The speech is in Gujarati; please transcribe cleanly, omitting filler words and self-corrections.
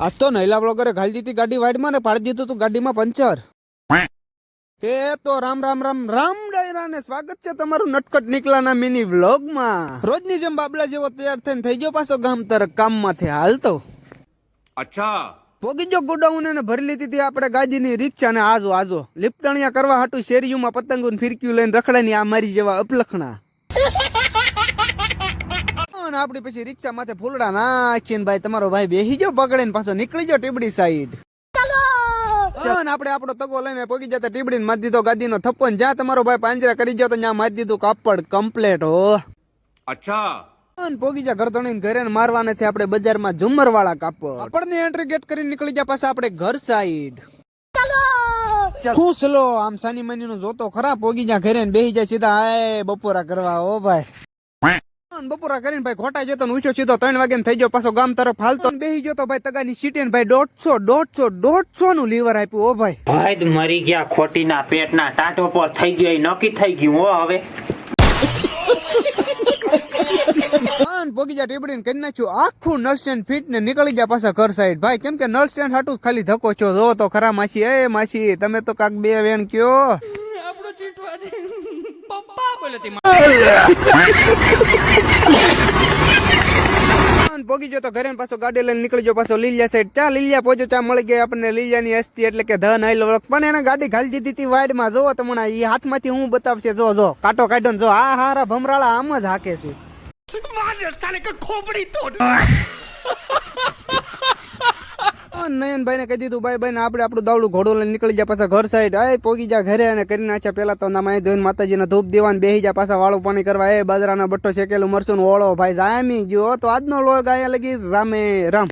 આજ તો નૈલા બ્લોગરે ઘાલી દીધી ગાડી વાઈડમાં ને પાડી દીધું તું ગાડીમાં પંચર. એ તો રામ રામ રામ રામ ડાયરા ને સ્વાગત છે તમારું નટકટ નીકળાના મિની વ્લોગમાં. રોજની જેમ બાબલા જેવો તૈયાર થઈને થઈ ગયો પાછો ગામ તરફ કામમાંથી હાલતો. અચ્છા પોગી જો ગોડાઉન ને ભરી લીધી હતી આપણે ગાડીની રિક્ષા ને આજો લિફ્ટણિયા કરવા હાટું શેરીઓમાં પતંગો ને ફિરકીઓ લઈને રખડાની આ મારી જેવા અપલખણા. આપડી પછી રિક્ષા માથે ફૂલડા નાખીને ભાઈ તમારો ભાઈ બેસી ગયો પકડે ને પાછો નીકળી ગયો ટીબડી સાઈડ. આપણે આપણો તગો લઈને પોગી જતા ટીબડી મારી દીધો ગાડીનો થપ્પો ને જ્યાં તમારો ભાઈ પાંજરા કરી ગયો તો ત્યાં મારી દીધું કાપડ કમ્પ્લેટ હો. અચ્છા પોગી જા ઘર ધણીને ઘરે મારવાના છે આપણે બજારમાં ઝુમર વાળા કાપડ. આપણને એન્ટ્રી ગેટ કરીને નીકળી ગયા પાછા આપણે ઘર સાઈડ. હું સ્લો આમ સાની માની નું જોતો ખરા પોગી જા ઘરે ને બેસી જાય સીધા હાય બપોરા કરવા હો ભાઈ. બપોરા કરીને ભાઈ ખોટા જતો ઊંચો સીધો 3 વાગે થઈ ગયો પાછો ગામ તરફ હાલતો બેસી ગયો તો ભાઈ તગાની સીટે ને ભાઈ 150 નું લીવર આપ્યું ઓ ભાઈ. ભાઈ મરી ગયા ખોટીના પેટના ટાટો પર થઈ ગયો એ નક્કી થઈ ગયું હો હવે. પોગી જા ટીબડીને કરી નાખ્યું આખું નળ સ્ટેન્ડ ફિટ ને નીકળી ગયા પાછા ઘર સાઈડ ભાઈ કેમ કે નળ સ્ટેન્ડ હાટું ખાલી ધક્કો છો જો તો ખરા માસી એ માસી તમે તો કાક બે વેણ કયો આપણો ચીટવા દે પપ્પા બોલે તી પોગી જો તો ઘરે પાછો ગાડી લઈને નીકળી ગયો પાછો લીલિયા સાઈડ ચા લીલિયા પહોંચ્યો ચા મળી ગઈ આપણને લીલિયાની હસ્તી એટલે કે ધન આઈલો પણ એને ગાડી ઘાલી દીધી હતી વાઈડ માં જોવો તમને એ હાથમાંથી હું બતાવશે જો કાંટો કાઢ્યો ને જો આ હારા ભમરાળા આમ જ હાકે છે. નયનભાઈ ને કહી દીધું ભાઈ ને આપણે આપણું દાવડું ઘોડું લઈને નીકળી જાય પાછા ઘર સાઈડ આય પોગી જા ઘરે અને કરી નાખ્યા પેલા તો નામાં ધોઈને માતાજીને ધૂપ દેવાને બેહી જા પાછા વાળું પાણી કરવા એ બાજરાના બટ્ટો શેકેલું મરસું ઓળો ભાઈ જામી ગયો તો આજનો લોગ અહીંયા લગી રામે રામ.